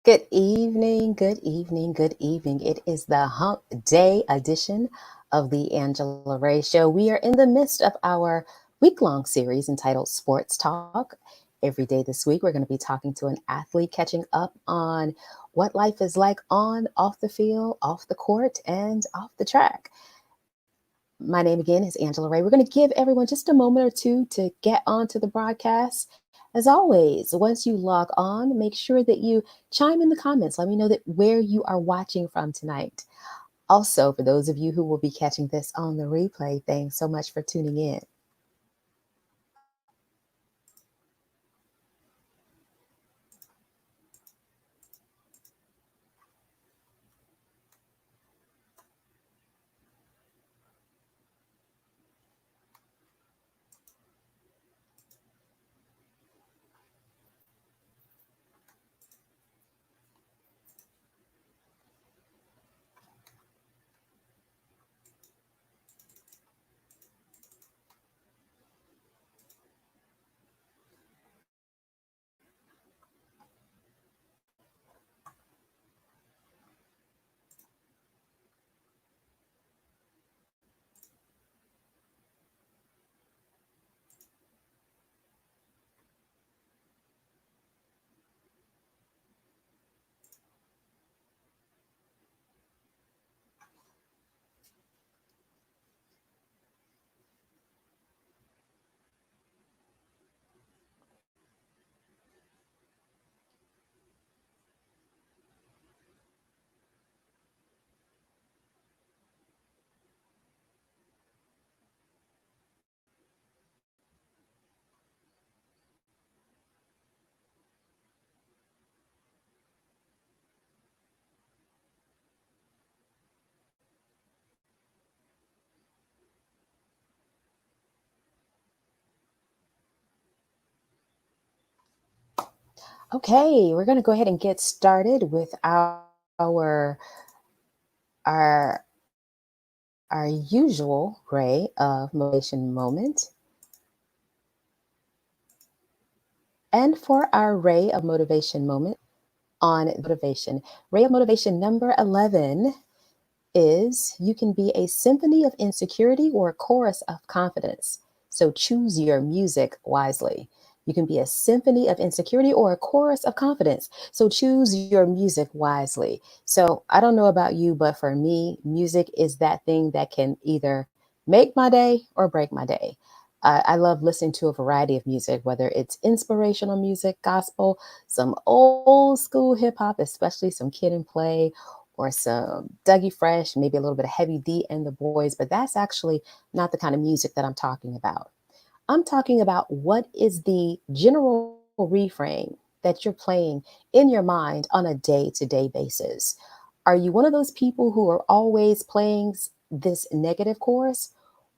Good evening, good evening, good evening. It is the Hump Day edition of the Angela Ray Show. We are in the midst of our week-long series entitled Sports Talk. Every day this week, we're going to be talking to an athlete, catching up on what life is like on, off the field, off the court, and off the track. My name again is Angela Ray. We're going to give everyone just a moment or two to get onto the broadcast. As always, once you log on, make sure that you chime in the comments. Let me know that where you are watching from tonight. Also, for those of you who will be catching this on the replay, thanks so much for tuning in. Okay, we're going to go ahead and get started with our our our usual ray of motivation moment. And for our ray of motivation moment on motivation, ray of motivation number 11 is you can be a symphony of insecurity or a chorus of confidence. So choose your music wisely. You can be a symphony of insecurity or a chorus of confidence. So choose your music wisely. So I don't know about you, but for me, music is that thing that can either make my day or break my day. I love listening to a variety of music, whether it's inspirational music, gospel, some old school hip hop, especially some Kid and Play, or some Dougie Fresh, maybe a little bit of Heavy D and the Boys, but that's actually not the kind of music that I'm talking about. I'm talking about what is the general refrain that you're playing in your mind on a day to day basis. Are you one of those people who are always playing this negative chorus?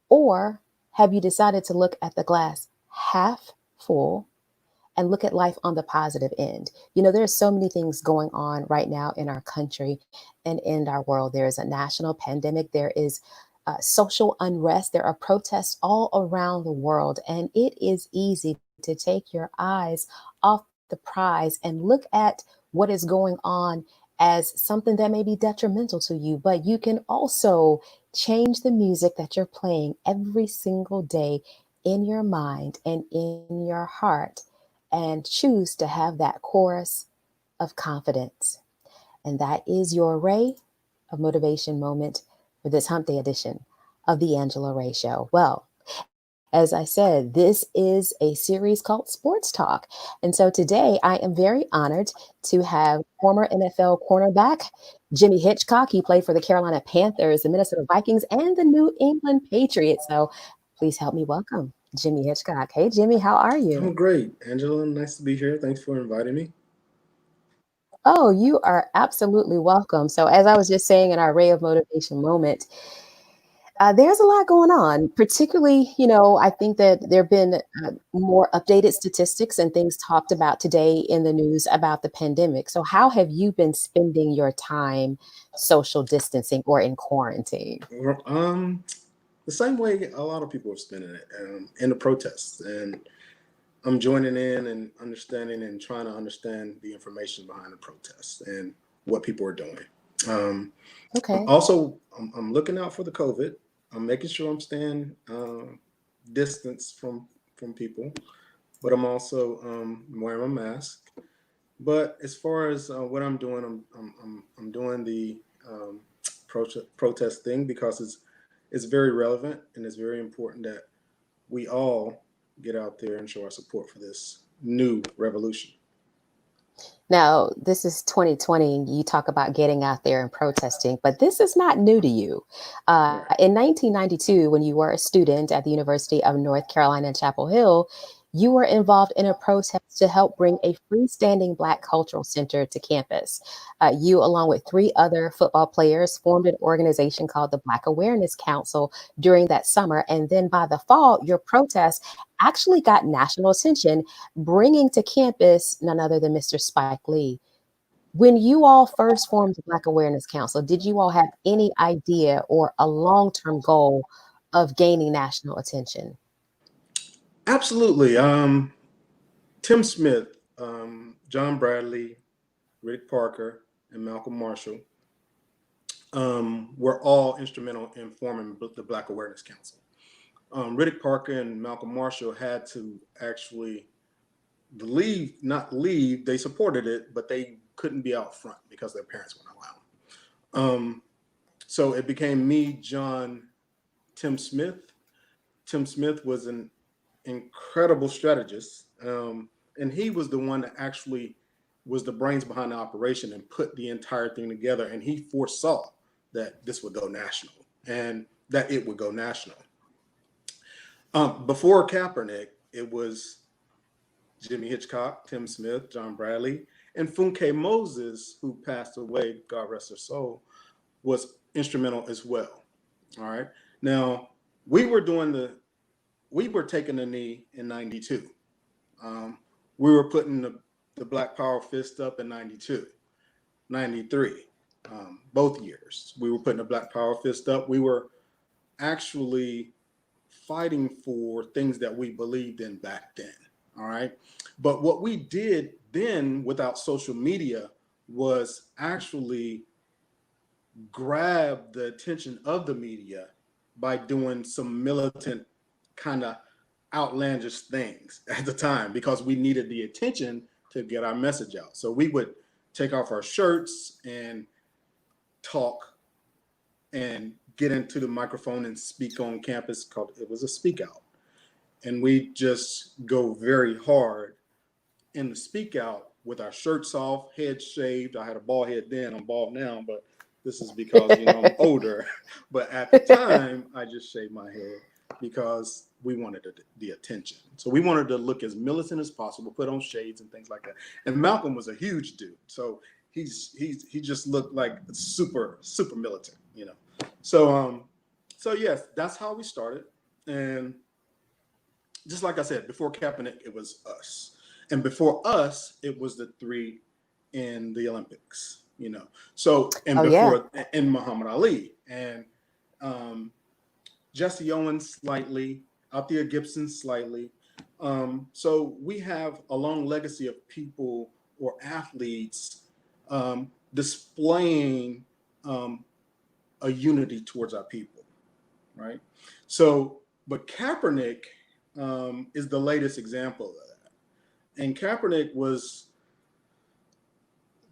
Or have you decided to look at the glass half full and look at life on the positive end? You know, there's so many things going on right now in our country and in our world. There is a national pandemic. There is social unrest. There are protests all around the world. And it is easy to take your eyes off the prize and look at what is going on as something that may be detrimental to you. But you can also change the music that you're playing every single day in your mind and in your heart and choose to have that chorus of confidence. And that is your ray of motivation moment for this Hump Day edition of the Angela Ray Show. Well, as I said, this is a series called Sports Talk. And so today I am very honored to have former NFL cornerback Jimmy Hitchcock. He played for the Carolina Panthers, the Minnesota Vikings, and the New England Patriots. So please help me welcome Jimmy Hitchcock. Hey, Jimmy, how are I'm you? great, Angela. Nice to be here. Thanks for inviting me. Oh, you are absolutely welcome. So, as I was just saying in our Ray of Motivation moment, there's a lot going on. Particularly, I think that there have been more updated statistics and things talked about today in the news about the pandemic. So, how have you been spending your time social distancing or in quarantine? Well, the same way a lot of people are spending it in the protests, and I'm joining in and understanding and trying to understand the information behind the protests and what people are doing. Um, Okay. I'm looking out for the COVID. I'm making sure I'm staying distance from people, but I'm also wearing my mask. But as far as what I'm doing, I'm doing the protest thing because it's very relevant and it's very important that we all get out there and show our support for this new revolution. Now, this is 2020, and you talk about getting out there and protesting, but this is not new to you. Right. In 1992, when you were a student at the University of North Carolina, Chapel Hill, you were involved in a protest to help bring a freestanding Black cultural center to campus. You, along with three other football players, formed an organization called the Black Awareness Council during that summer. And then by the fall, your protest actually got national attention, bringing to campus none other than Mr. Spike Lee. When you all first formed the Black Awareness Council, did you all have any idea or a long term goal of gaining national attention? Absolutely. Tim Smith, John Bradley, Rick Parker, and Malcolm Marshall were all instrumental in forming the Black Awareness Council. Riddick Parker and Malcolm Marshall had to actually not leave. They supported it, but they couldn't be out front because their parents wouldn't allow them. So it became me, John, Tim Smith. Tim Smith was an incredible strategist, and he was the one that actually was the brains behind the operation and put the entire thing together. And he foresaw that this would go national and that it would go national. Before Kaepernick, it was Jimmy Hitchcock, Tim Smith, John Bradley, and Funke Moses, who passed away, God rest her soul, was instrumental as well. All right. Now, we were taking the knee in 92. We were putting the Black Power fist up in 92, 93, both years. We were putting the Black Power fist up. We were actually fighting for things that we believed in back then. All right. But what we did then without social media was actually grab the attention of the media by doing some militant kind of outlandish things at the time because we needed the attention to get our message out. So we would take off our shirts and talk and get into the microphone and speak on campus. Called it was a speak out, and we just go very hard in the speak out with our shirts off, head shaved. I had a bald head then, I'm bald now, but this is because I'm older. But at the time, I just shaved my head because we wanted the attention. So we wanted to look as militant as possible, put on shades and things like that. And Malcolm was a huge dude, so he just looked like super militant. So yes, that's how we started. And just like I said, before Kaepernick, it was us. And before us, it was the three in the Olympics. So, and Oh, yeah. before, and Muhammad Ali, and Jesse Owens slightly, Althea Gibson slightly. So we have a long legacy of people or athletes displaying a unity towards our people, right? So, but Kaepernick is the latest example of that. And Kaepernick was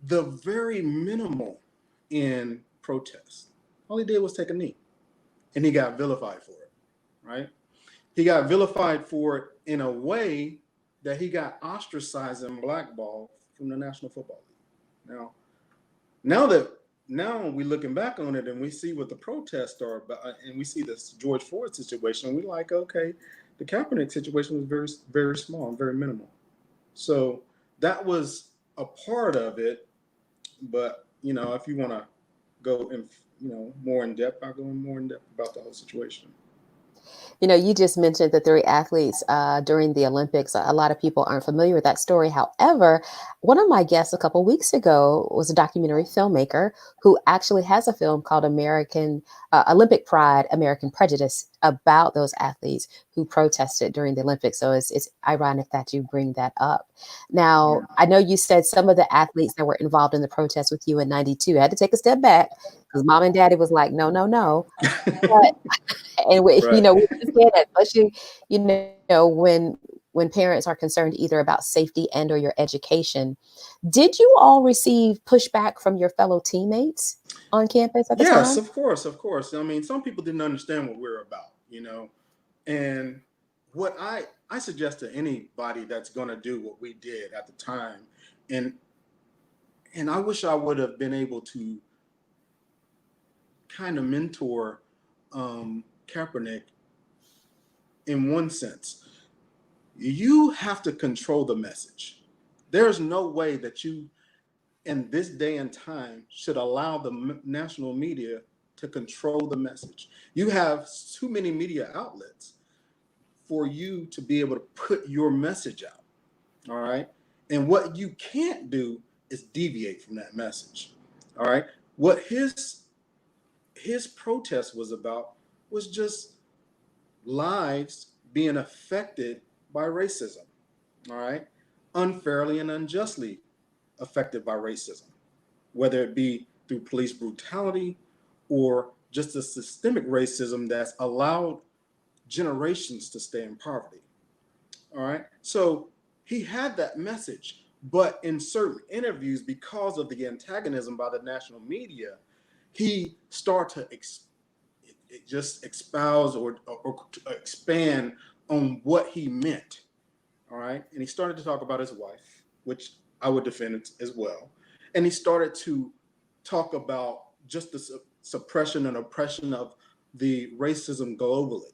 the very minimal in protest. All he did was take a knee, and he got vilified for it, right? He got vilified for it in a way that he got ostracized and blackballed from the National Football League. Now we're looking back on it and we see what the protests are about, and we see this George Floyd situation. We're like, okay, the Kaepernick situation was very, very small and very minimal. So that was a part of it. But if you want to go in, more in depth, I'll go in more in depth about the whole situation. You just mentioned the three athletes during the Olympics. A lot of people aren't familiar with that story. However, one of my guests a couple weeks ago was a documentary filmmaker who actually has a film called American Olympic Pride, American Prejudice about those athletes who protested during the Olympics. So it's ironic that you bring that up. Now, I know you said some of the athletes that were involved in the protest with you in '92 had to take a step back because mom and daddy was like, no, no, no. And Right. we understand that, especially when parents are concerned either about safety and or your education. Did you all receive pushback from your fellow teammates on campus at the Yes, time? of course, of course. I mean, some people didn't understand what we're about. And what I suggest to anybody that's going to do what we did at the time, and and I wish I would have been able to kind of mentor Kaepernick in one sense. You have to control the message. There's no way that you, in this day and time, should allow the national media to control the message. You have too many media outlets for you to be able to put your message out. All right. And what you can't do is deviate from that message. All right. What his protest was about was just lives being affected by racism. All right. Unfairly and unjustly affected by racism, whether it be through police brutality or just a systemic racism that's allowed generations to stay in poverty. All right. So he had that message, but in certain interviews, because of the antagonism by the national media, he started to just espouse or expand on what he meant. All right. And he started to talk about his wife, which I would defend as well. And he started to talk about just the suppression and oppression of the racism globally.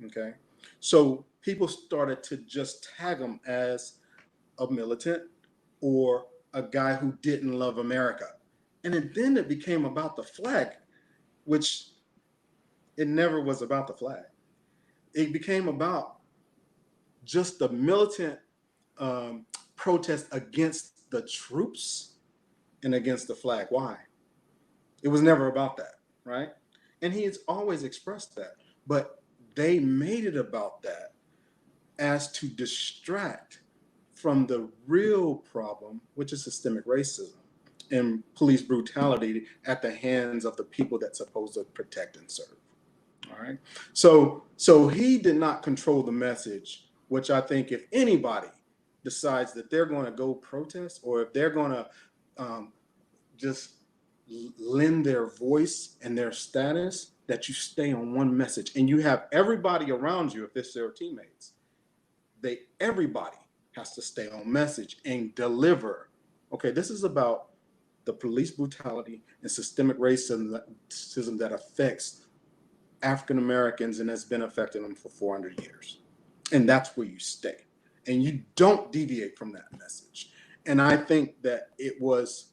Okay. So people started to just tag him as a militant or a guy who didn't love America. And then it became about the flag, which it never was about the flag. It became about just the militant protest against the troops and against the flag. Why? It was never about that, right? And he has always expressed that. But they made it about that as to distract from the real problem, which is systemic racism and police brutality at the hands of the people that's supposed to protect and serve. All right. So he did not control the message, which I think if anybody decides that they're going to go protest or if they're going to just lend their voice and their status, that you stay on one message and you have everybody around you, if it's their teammates, everybody has to stay on message and deliver. Okay, this is about the police brutality and systemic racism that affects African Americans and has been affecting them for 400 years. And that's where you stay. And you don't deviate from that message. And I think that it was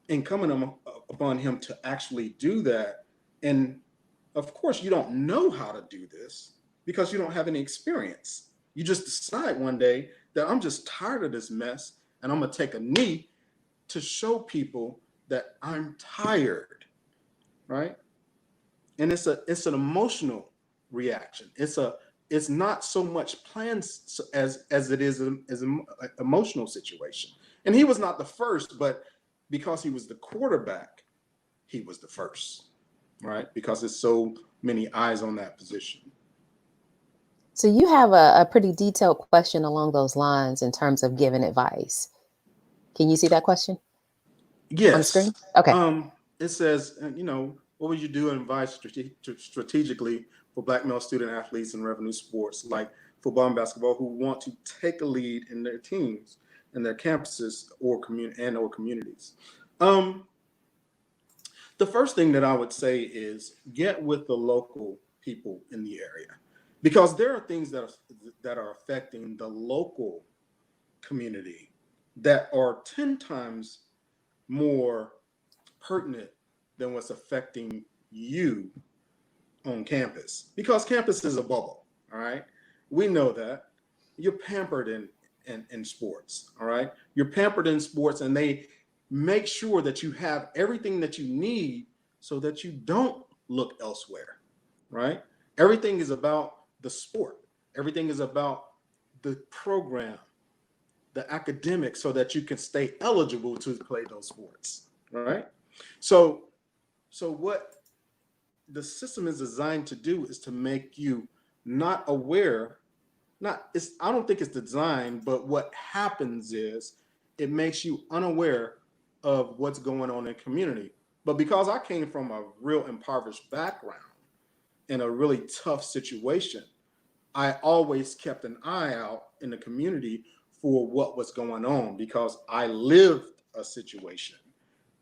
incumbent upon him to actually do that. And of course, you don't know how to do this because you don't have any experience. You just decide one day that I'm just tired of this mess and I'm going to take a knee to show people that I'm tired, right? And it's an emotional reaction. It's not so much plans as it is an emotional situation. And he was not the first, but because he was the quarterback, he was the first, right? Because there's so many eyes on that position. So you have a pretty detailed question along those lines in terms of giving advice. Can you see that question on the Yes. screen? Okay. It says, what would you do and advise strategically for Black male student athletes in revenue sports like football and basketball who want to take a lead in their teams and their campuses or communities? Um, the first thing that I would say is get with the local people in the area because there are things that are affecting the local community that are 10 times more pertinent than what's affecting you on campus, because campus is a bubble. All right. We know that. You're pampered in sports. All right. You're pampered in sports, and they make sure that you have everything that you need so that you don't look elsewhere. Right. Everything is about the sport. Everything is about the program, the academics, so that you can stay eligible to play those sports. Right. So, so what the system is designed to do is to make you not aware. Not it's I don't think it's designed, but what happens is it makes you unaware of what's going on in the community. But because I came from a real impoverished background in a really tough situation, I always kept an eye out in the community for what was going on, because I lived a situation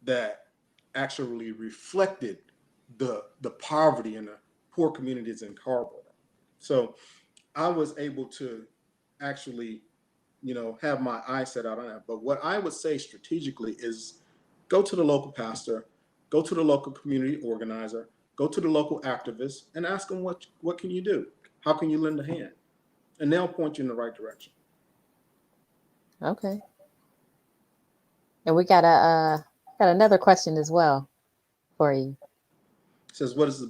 that actually reflected the poverty and the poor communities in Carborough. So I was able to actually, have my eye set out on that. But what I would say strategically is go to the local pastor, go to the local community organizer, go to the local activist, and ask them what can you do? How can you lend a hand? And they'll point you in the right direction. Okay. And we got another question as well for you. It says, what is the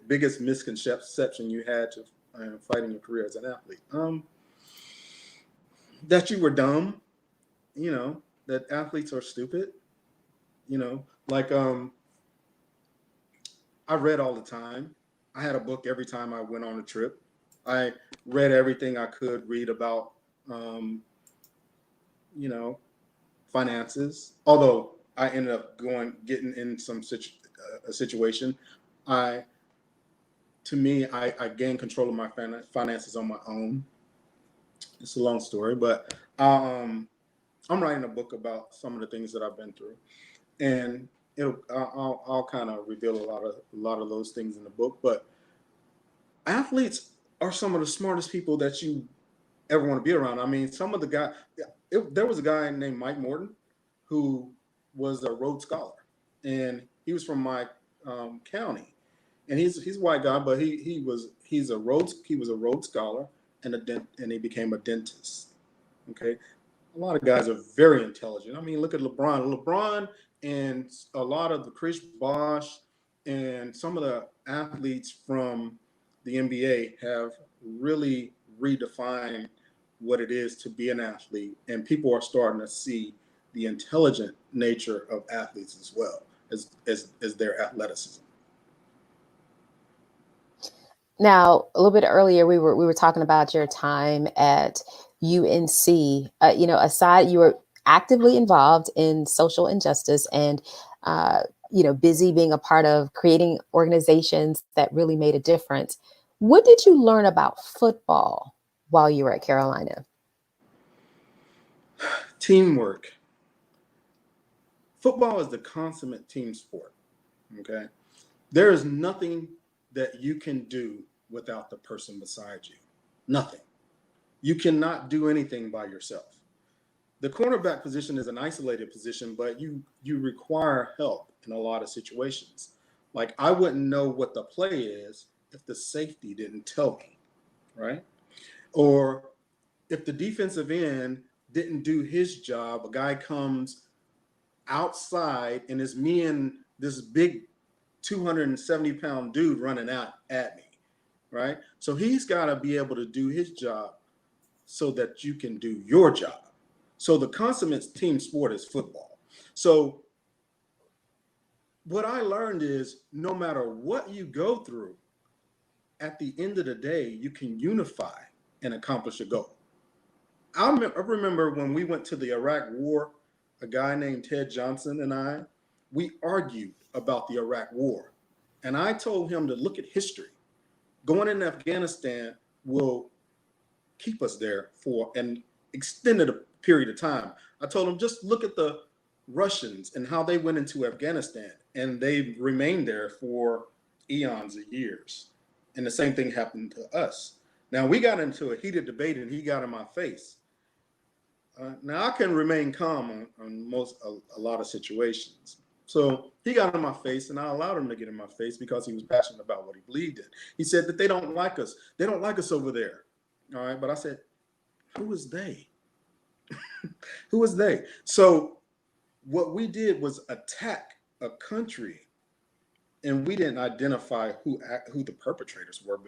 biggest misconception you had to fight in your career as an athlete? That you were dumb, that athletes are stupid, like I read all the time. I had a book every time I went on a trip. I read everything I could read about, you know, finances. Although I ended up getting in a situation. I gained control of my finances on my own. It's a long story, but I'm writing a book about some of the things that I've been through, and I'll kind of reveal a lot of those things in the book. But athletes are some of the smartest people that you ever want to be around. I mean, some of the guys. There was a guy named Mike Morton who was a Rhodes Scholar, and he was from my county, and he's a white guy, but he's a Rhodes Scholar and he became a dentist. Okay, a lot of guys are very intelligent. I mean, look at LeBron and a lot of the Chris Bosh and some of the athletes from the NBA have really redefined what it is to be an athlete, and people are starting to see the intelligent nature of athletes as well as their athleticism. Now, a little bit earlier, we were talking about your time at UNC. Aside, you were actively involved in social injustice and, busy being a part of creating organizations that really made a difference. What did you learn about football while you were at Carolina? Teamwork. Football is the consummate team sport. Okay, there is nothing that you can do without the person beside you. Nothing. You cannot do anything by yourself. The cornerback position is an isolated position, but you require help in a lot of situations. Like, I wouldn't know what the play is if the safety didn't tell me, right? Or if the defensive end didn't do his job, a guy comes outside and it's me and this big 270-pound dude running out at me, right? So he's got to be able to do his job so that you can do your job. So the consummate team sport is football. So what I learned is no matter what you go through, at the end of the day, you can unify and accomplish a goal. I remember when we went to the Iraq War, a guy named Ted Johnson and we argued about the Iraq War. And I told him to look at history. Going into Afghanistan will keep us there for an extended period of time. I told him, just look at the Russians and how they went into Afghanistan, and they remained there for eons of years. And the same thing happened to us. Now, we got into a heated debate and he got in my face. Now, I can remain calm on a lot of situations, So he got in my face, and I allowed him to get in my face because he was passionate about what he believed in. He said that they don't like us. They don't like us over there. All right. But I said, who is they? Who is they? So what we did was attack a country, and we didn't identify who the perpetrators were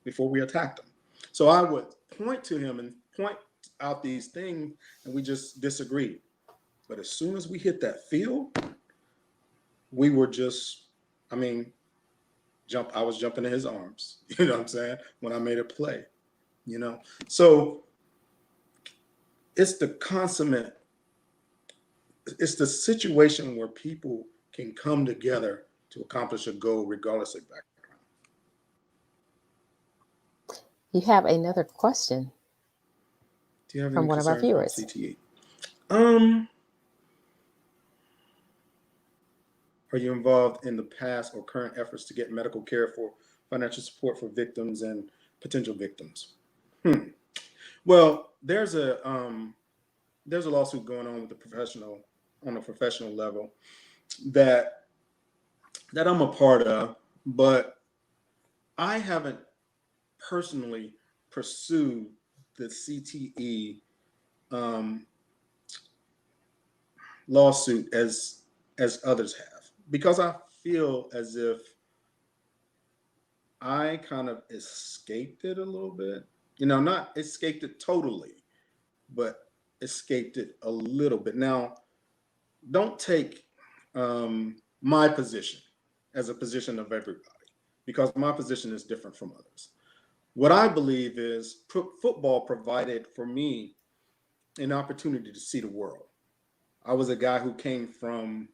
before we attacked them. So I would point to him and point out these things, and we just disagreed. But as soon as we hit that field, we were just, I mean, I was jumping in his arms, you know what I'm saying, when I made a play, you know. So it's the consummate, it's the situation where people can come together to accomplish a goal regardless of background. You have another question Do you have from any one of our concerns about viewers. CTE? Are you involved in the past or current efforts to get medical care for financial support for victims and potential victims? Well, there's a lawsuit going on with on a professional level that I'm a part of, but I haven't personally pursued the CTE lawsuit as others have, because I feel as if I kind of escaped it a little bit. You know, not escaped it totally, but escaped it a little bit. Now, don't take my position as a position of everybody, because my position is different from others. What I believe is football provided for me an opportunity to see the world. I was a guy who came from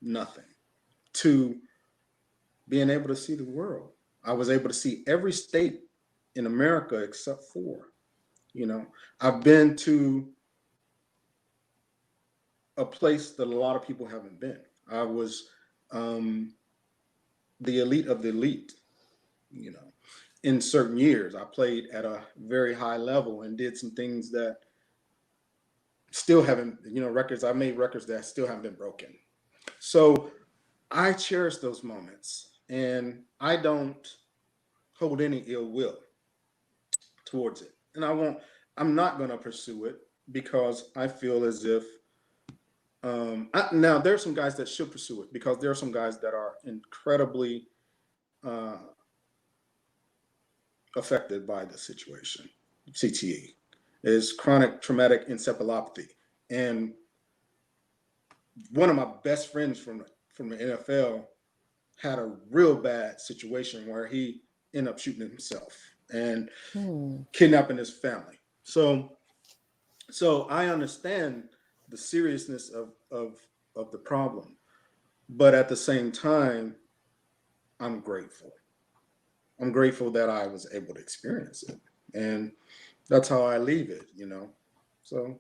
nothing to being able to see the world. I was able to see every state in America except 4. You know, I've been to a place that a lot of people haven't been. I was the elite of the elite, you know. In certain years, I played at a very high level and did some things that still haven't, you know, I made records that still haven't been broken. So I cherish those moments, and I don't hold any ill will towards it. And I'm not going to pursue it because I feel as if, now there's some guys that should pursue it, because there are some guys that are incredibly affected by the situation. CTE is chronic traumatic encephalopathy. And one of my best friends from the NFL had a real bad situation where he ended up shooting himself and kidnapping his family. So I understand the seriousness of the problem, but at the same time, I'm grateful. I'm grateful that I was able to experience it, and that's how I leave it, you know. So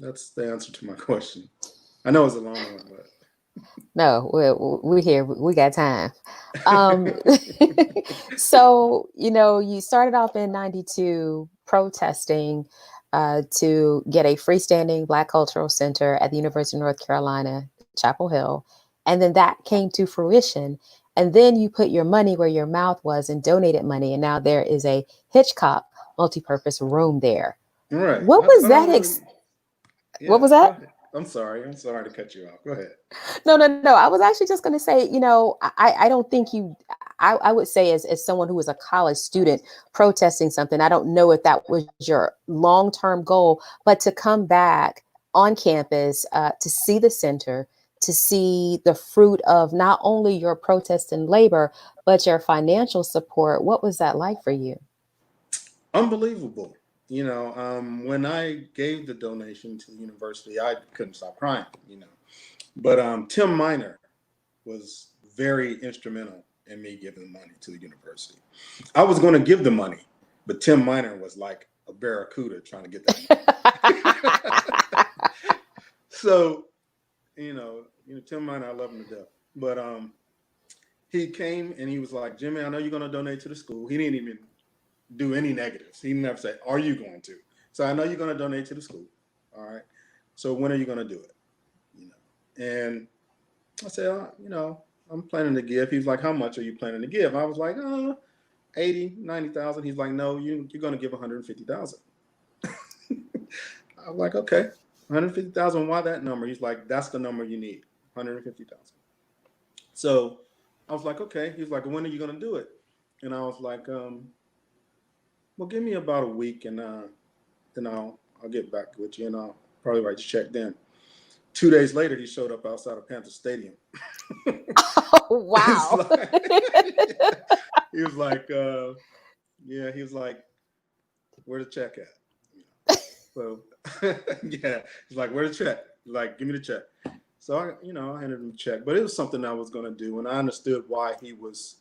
that's the answer to my question. I know it's a long one, but No, we're here. We got time. So, you know, you started off in 92 protesting to get a freestanding Black Cultural Center at the University of North Carolina, Chapel Hill. And then that came to fruition. And then you put your money where your mouth was and donated money. And now there is a Hitchcock multipurpose room there. right. What was I that? don't really, What yeah, was go that? ahead. I'm sorry to cut you off. Go ahead. No. I was actually just going to say, you know, I don't think you, I would say as someone who was a college student protesting something, I don't know if that was your long-term goal, but to come back on campus, to see the center, to see the fruit of not only your protest and labor, but your financial support. What was that like for you? Unbelievable. You know, when I gave the donation to the university, I couldn't stop crying, you know. But Tim Miner was very instrumental in me giving the money to the university. I was going to give the money, but Tim Miner was like a barracuda trying to get that money. So, Tim Miner, I love him to death. But he came and he was like, Jimmy, I know you're going to donate to the school. He didn't even do any negatives. He never said, are you going to? So I know you're going to donate to the school. All right. So when are you going to do it? You know, and I said, I'm planning to give. He's like, how much are you planning to give? I was like, 80, 90,000. He's like, no, you're going to give 150,000. I was like, okay, 150,000. Why that number? He's like, that's the number you need, 150,000. So I was like, okay. He's like, when are you going to do it? And I was like, well, give me about a week, and then I'll get back with you, and I'll probably write the check then. 2 days later, he showed up outside of Panther Stadium. Oh, wow. He was like, yeah, he was like, where the check at? So, yeah, he's like, where's the check? He's like, give me the check. So I handed him the check, but it was something I was going to do, and I understood why he was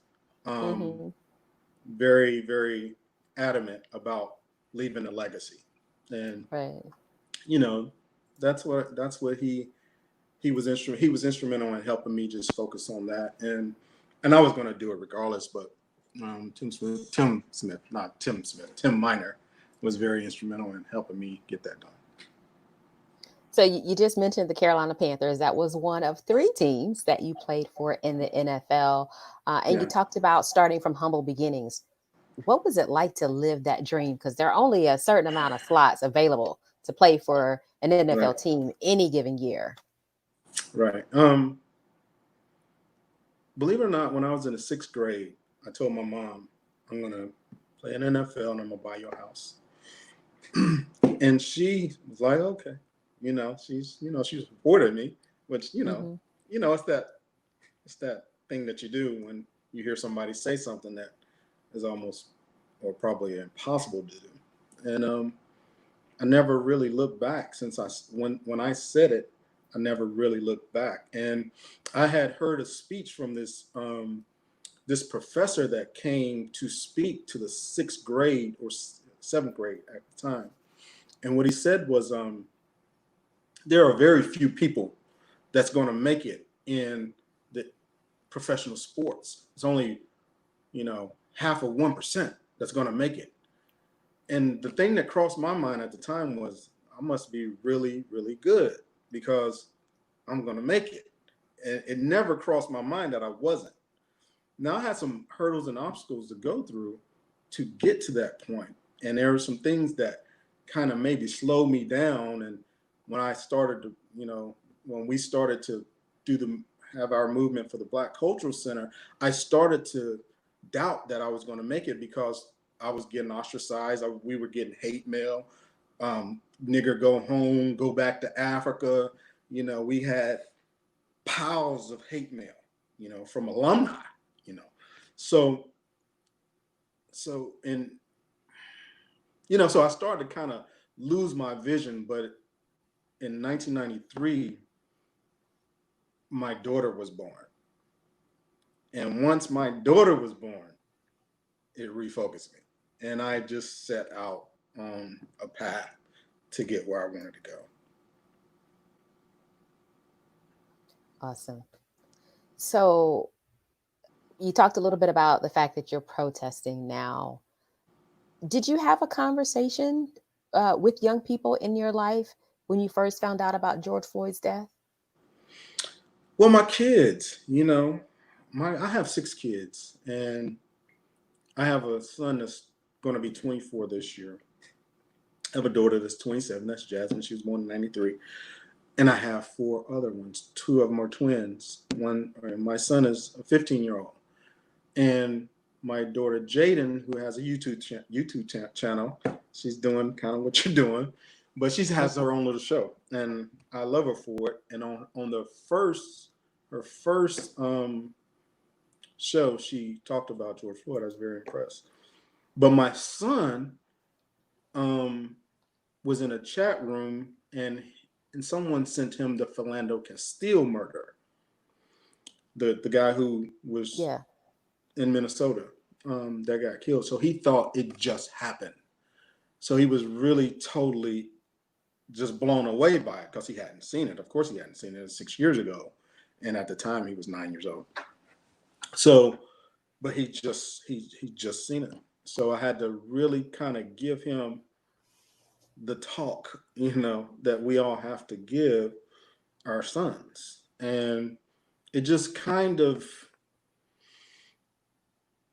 very, very adamant about leaving a legacy, and right. That's what he was instrumental in helping me just focus on that, and I was going to do it regardless, but Tim Miner was very instrumental in helping me get that done. So you just mentioned the Carolina Panthers. That was one of 3 teams that you played for in the NFL. And you talked about starting from humble beginnings. What was it like to live that dream? Because there are only a certain amount of slots available to play for an NFL team any given year. Right. Believe it or not, when I was in the 6th grade, I told my mom, I'm going to play in NFL and I'm going to buy your house. And she was like, okay. She supported me, which, it's that thing that you do when you hear somebody say something that is almost or probably impossible to do. And I never really looked back when I said it. I never really looked back. And I had heard a speech from this professor that came to speak to the 6th grade or 7th grade at the time. And what he said was, there are very few people that's going to make it in the professional sports. It's only, half of 1% that's going to make it. And the thing that crossed my mind at the time was, I must be really, really good because I'm going to make it. And it never crossed my mind that I wasn't. Now, I had some hurdles and obstacles to go through to get to that point. And there were some things that kind of maybe slowed me down. And when I started to, when we started to have our movement for the Black Cultural Center, I started to doubt that I was going to make it because I was getting ostracized. We were getting hate mail, nigger go home, go back to Africa. We had piles of hate mail, from alumni, So I started to kind of lose my vision. But in 1993, my daughter was born. And once my daughter was born, it refocused me. And I just set out on a path to get where I wanted to go. Awesome. So you talked a little bit about the fact that you're protesting now. Did you have a conversation with young people in your life when you first found out about George Floyd's death? Well, my kids, I have 6 kids, and I have a son that's going to be 24 this year. I have a daughter that's 27. That's Jasmine. She was born in 93. And I have 4 other ones. 2 of them are twins. My son is a 15-year-old. And my daughter, Jaden, who has a YouTube channel, she's doing kind of what you're doing, but she has her own little show. And I love her for it. And on her first show, she talked about George Floyd. I was very impressed. But my son was in a chat room, and someone sent him the Philando Castile murder, the guy who was in Minnesota that got killed. So he thought it just happened. So he was really totally just blown away by it because he hadn't seen it. Of course, he hadn't seen it 6 years ago, and at the time he was 9 years old. So, but he just seen it. So I had to really kind of give him the talk, that we all have to give our sons. And it just kind of,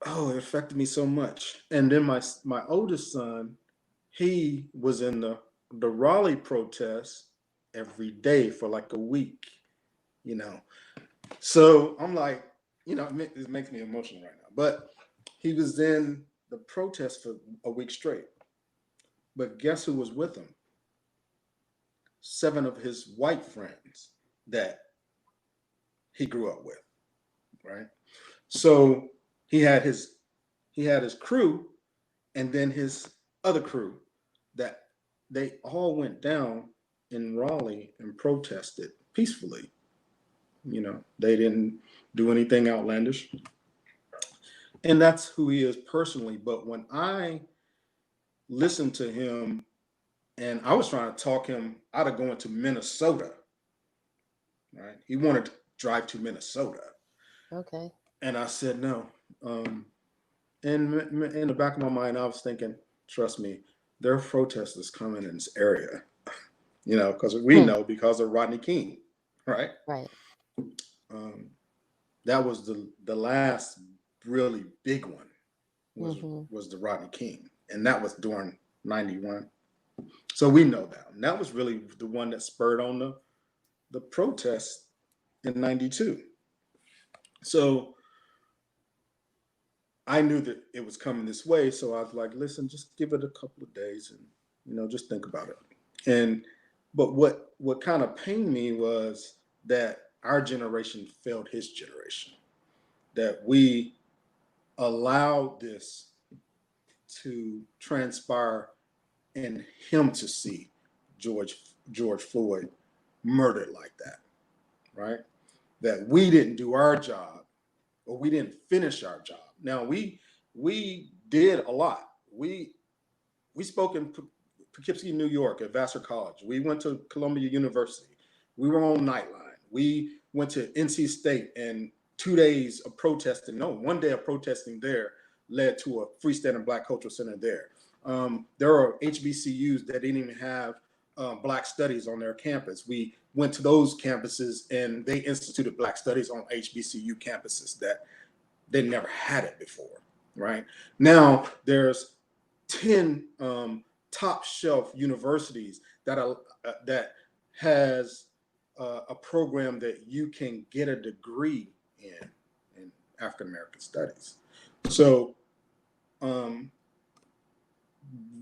oh, it affected me so much. And then my oldest son, he was in the Raleigh protests every day for like a week, you know. So I'm like, it makes me emotional right now. But he was in the protest for a week straight. But guess who was with him? 7 of his white friends that he grew up with, right? So he had his crew, and then his other crew that they all went down in Raleigh and protested peacefully. They didn't do anything outlandish. And that's who he is personally. But when I listened to him, and I was trying to talk him out of going to Minnesota, right? He wanted to drive to Minnesota. Okay. And I said no. In the back of my mind, I was thinking, trust me, there are protesters coming in this area, because we know because of Rodney King, right? Right. That was the last really big one was the Rodney King, and that was during 91. So we know that. And that was really the one that spurred on the protest in 92. So I knew that it was coming this way. So I was like, listen, just give it a couple of days and, just think about it. But what kind of pained me was that our generation failed his generation, that we allowed this to transpire and him to see George Floyd murdered like that, right? That we didn't do our job, or we didn't finish our job. Now we did a lot. We spoke in Poughkeepsie, New York at Vassar College. We went to Columbia University. We were on Nightline. We went to NC State, and 2 days of protesting. No, 1 day of protesting there led to a freestanding Black Cultural Center there. There are HBCUs that didn't even have Black Studies on their campus. We went to those campuses, and they instituted Black Studies on HBCU campuses that they never had it before, right? Now there's 10 top shelf universities that has a program that you can get a degree in African American studies. So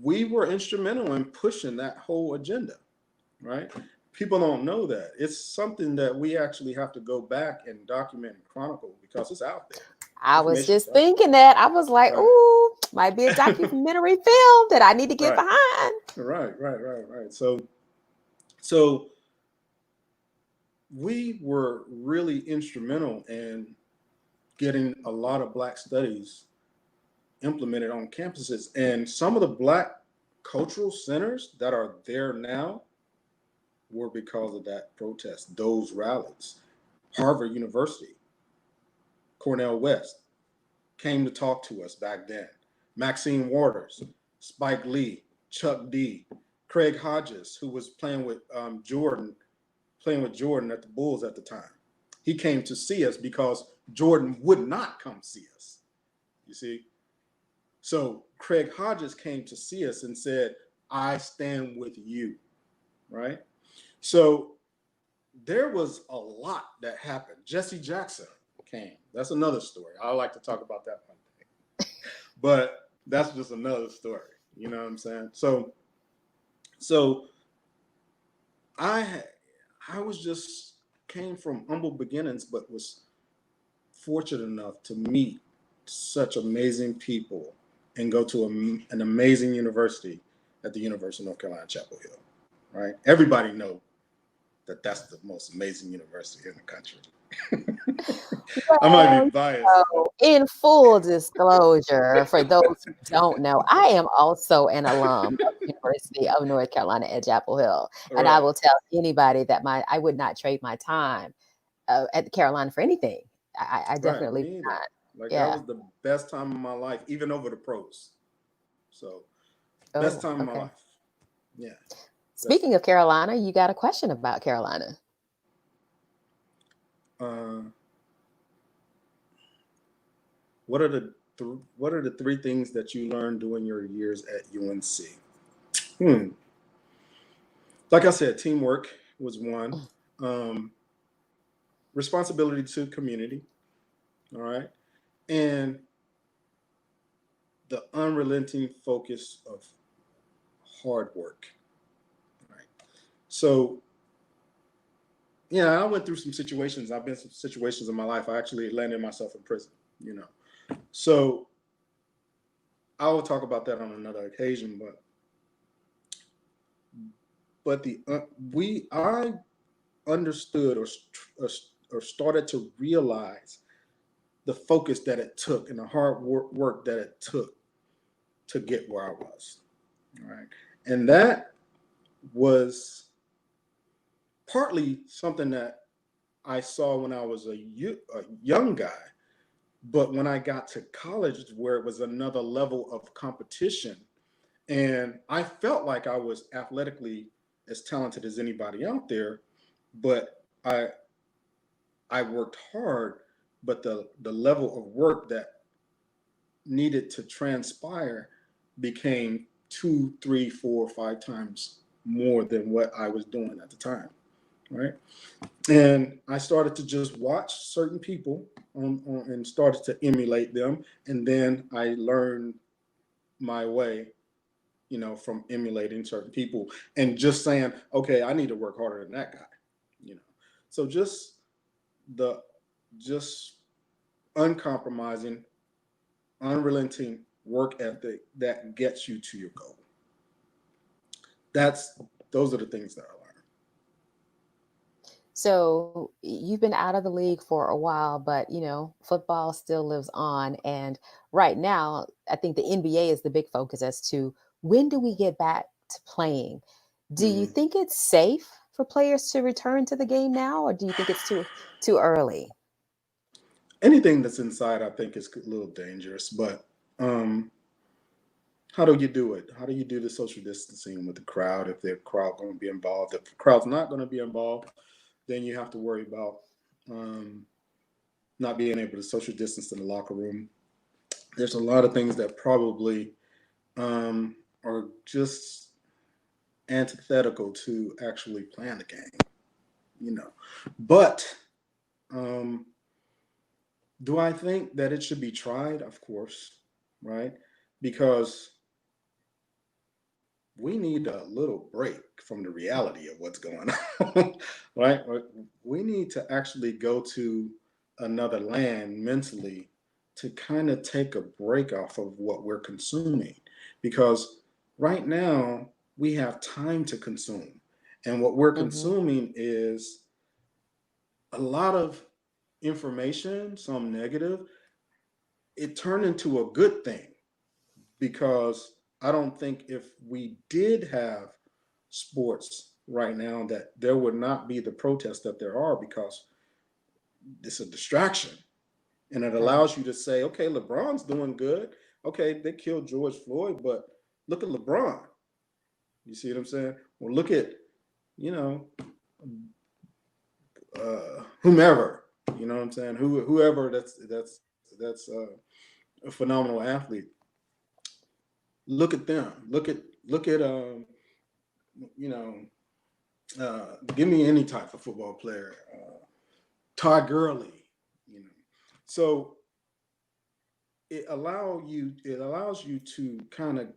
we were instrumental in pushing that whole agenda, right? People don't know that. It's something that we actually have to go back and document and chronicle because it's out there. I was just thinking that. I was like, ooh, might be a documentary film that I need to get behind. Right. So we were really instrumental in getting a lot of Black studies implemented on campuses. And some of the Black cultural centers that are there now were because of that protest, those rallies. Harvard University, Cornell West came to talk to us back then. Maxine Waters, Spike Lee, Chuck D, Craig Hodges, who was playing with Jordan at the Bulls at the time. He came to see us because Jordan would not come see us. You see? So Craig Hodges came to see us and said, I stand with you, right? So there was a lot that happened. Jesse Jackson came. That's another story. I like to talk about that one day. But that's just another story. You know what I'm saying? So I was just came from humble beginnings, but was fortunate enough to meet such amazing people and go to an amazing university at the University of North Carolina, Chapel Hill, right? Everybody knows that that's the most amazing university in the country. Well, I might be biased. In full disclosure, for those who don't know, I am also an alum of the University of North Carolina at Chapel Hill. And Right. I will tell anybody that I would not trade my time at the Carolina for anything. I definitely would not. Like that was the best time of my life, even over the pros. So best time of my life. Yeah. Speaking of Carolina, you got a question about Carolina. what are the three things that you learned during your years at UNC? Like I said, teamwork was one. Um, Responsibility to community. All right. And the unrelenting focus of hard work. Right. So, yeah, I went through some situations. I've been in some situations in my life. I actually landed myself in prison, you know. So I will talk about that on another occasion, but I understood or started to realize the focus that it took and the hard work that it took to get where I was. All right. And that was partly something that I saw when I was a young guy. But when I got to college, where it was another level of competition, and I felt like I was athletically as talented as anybody out there, but I worked hard, but the level of work that needed to transpire became 2, 3, 4, 5 times more than what I was doing at the time. Right. And I started to just watch certain people and started to emulate them. And then I learned my way, you know, from emulating certain people and just saying, okay, I need to work harder than that guy, you know. So the just uncompromising, unrelenting work ethic that gets you to your goal. Those are the things that I learned. So you've been out of the league for a while, but you know, football still lives on. And right now, I think the NBA is the big focus as to when do we get back to playing? Do you Mm. think it's safe for players to return to the game now, or do you think it's too early? Anything that's inside, I think, is a little dangerous. But um, how do you do it? How do you do the social distancing with the crowd if the crowd going to be involved? If the crowd's not going to be involved, then you have to worry about um, not being able to social distance in the locker room. There's a lot of things that probably are just antithetical to actually playing the game, you know. But um, do I think that it should be tried? Of course, right? Because we need a little break from the reality of what's going on, right? We need to actually go to another land mentally to kind of take a break off of what we're consuming. Because right now, we have time to consume. And what we're Hmm. consuming is a lot of information, some negative. It turned into a good thing because I don't think if we did have sports right now that there would not be the protests that there are because it's a distraction and it Right. allows you to say, okay, LeBron's doing good. Okay, they killed George Floyd, but look at LeBron. You see what I'm saying? Well, look at, you know, whomever. You know what I'm saying? Whoever that's a phenomenal athlete. Look at them. Look at you know, give me any type of football player, Todd Gurley, you know. So it allows you to kind of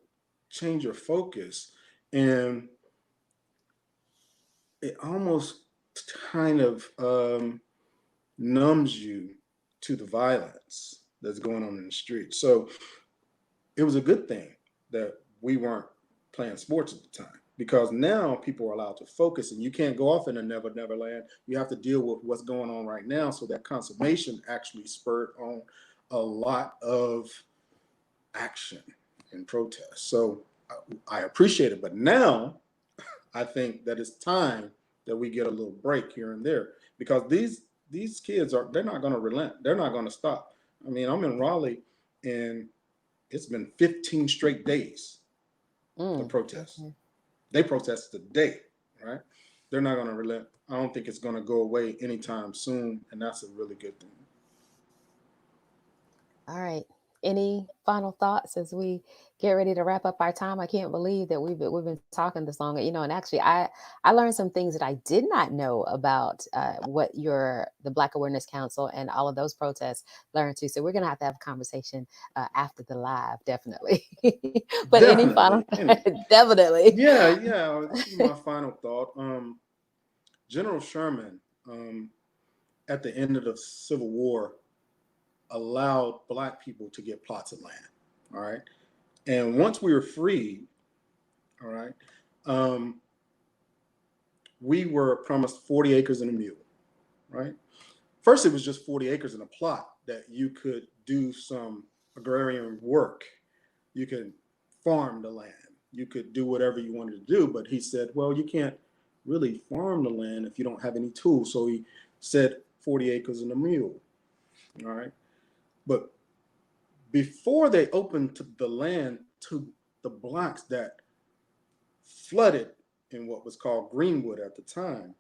change your focus, and it almost kind of numbs you to the violence that's going on in the street. So it was a good thing that we weren't playing sports at the time because now people are allowed to focus and you can't go off in a never land. You have to deal with what's going on right now. So that consummation actually spurred on a lot of action and protest. So I appreciate it. But now I think that it's time that we get a little break here and there because these kids they're not going to relent. They're not going to stop. I mean, I'm in Raleigh and it's been 15 straight days of Mm, protests. okay. They protest today, right? They're not going to relent. I don't think it's going to go away anytime soon, and that's a really good thing. All right. Any final thoughts as we get ready to wrap up our time? I can't believe that we've been talking this long. You know, and actually, I learned some things that I did not know about what the Black Awareness Council and all of those protests learned too. So we're gonna have to have a conversation after the live, definitely. But any final, Definitely. And definitely. yeah. This is my final thought. General Sherman, at the end of the Civil War, allowed Black people to get plots of land. All right. And once we were freed, all right, um, we were promised 40 acres and a mule, right? First, it was just 40 acres and a plot that you could do some agrarian work. You could farm the land. You could do whatever you wanted to do. But he said, well, you can't really farm the land if you don't have any tools. So he said 40 acres and a mule. All right. But before they opened the land to the Blacks that flooded in what was called Greenwood at the time,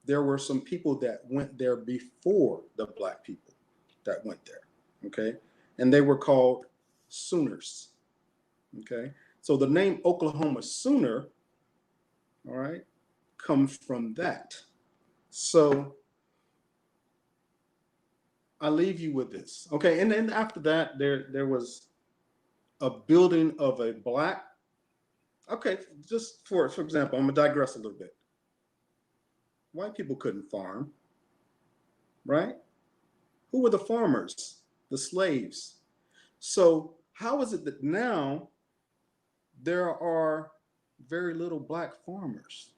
there were some people that went there before the Black people that went there. Okay. And they were called Sooners. Okay. So the name Oklahoma Sooner, all right, comes from that. So I leave you with this. Okay. And then after that, there was a building of a Black. Okay. Just for example, I'm going to digress a little bit. White people couldn't farm, right? Who were the farmers? The slaves. So how is it that now there are very little Black farmers?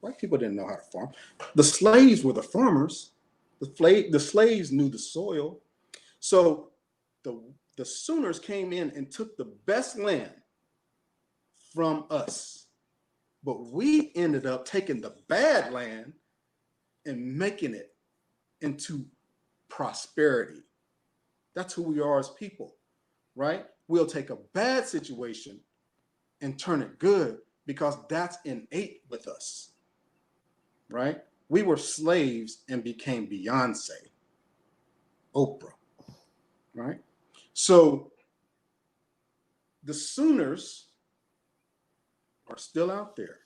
White people didn't know how to farm. The slaves were the farmers. The slaves knew the soil. So the Sooners came in and took the best land from us. But we ended up taking the bad land and making it into prosperity. That's who we are as people, right? We'll take a bad situation and turn it good because that's innate with us, right? We were slaves and became Beyonce, Oprah, right? So the Sooners are still out there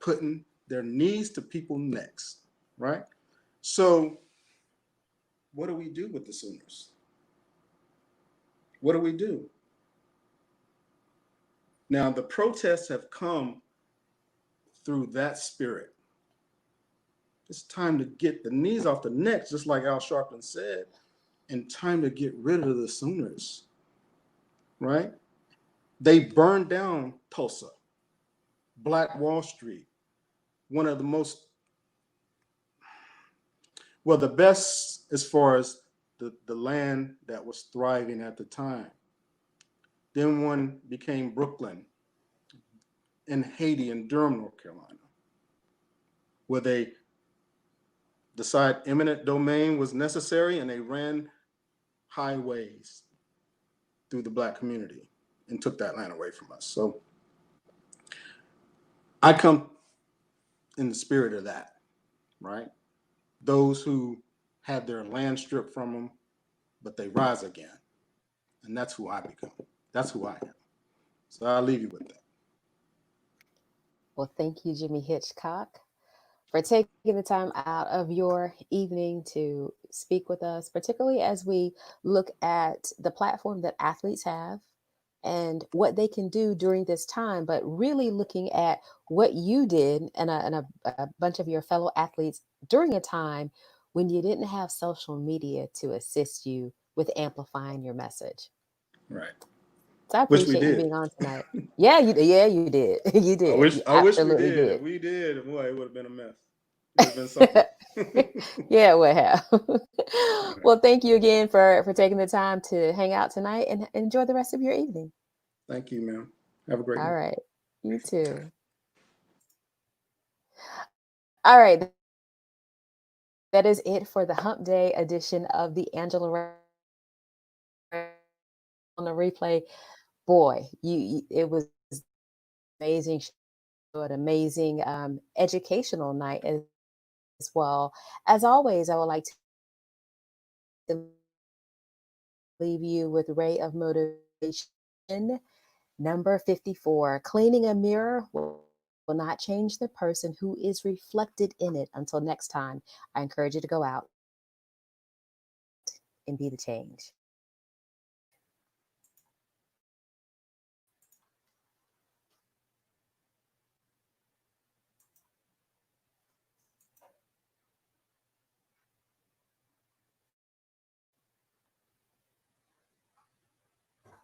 putting their knees to people's necks, right? So what do we do with the Sooners? What do we do? Now, the protests have come through that spirit. It's time to get the knees off the necks, just like Al Sharpton said, and time to get rid of the Sooners, right? They burned down Tulsa, Black Wall Street, one of the most, well, the best as far as the land that was thriving at the time. Then one became Brooklyn and Haiti and Durham, North Carolina, where they decided eminent domain was necessary and they ran highways through the Black community and took that land away from us. So I come in the spirit of that, right? Those who had their land stripped from them, but they rise again. And that's who I become. That's who I am. So I'll leave you with that. Well, thank you, Jimmy Hitchcock, for taking the time out of your evening to speak with us, particularly as we look at the platform that athletes have and what they can do during this time, but really looking at what you did and a bunch of your fellow athletes during a time when you didn't have social media to assist you with amplifying your message. Right. So I Which we appreciate you did. being on tonight. Yeah, you did. You I did. wish You I wish we absolutely did. did. If we did, boy, it would have been a mess. It would have been something. Yeah, it would have. All right. Well, thank you again for taking the time to hang out tonight and enjoy the rest of your evening. Thank you, ma'am. Have a great All night. right. You too. All right. That is it for the Hump Day edition of the Angela Ray on the replay. Boy, it was amazing show, an amazing educational night as well. well. As always, I would like to leave you with ray of motivation number 54. Cleaning a mirror will not change the person who is reflected in it. Until next time, I encourage you to go out and be the change.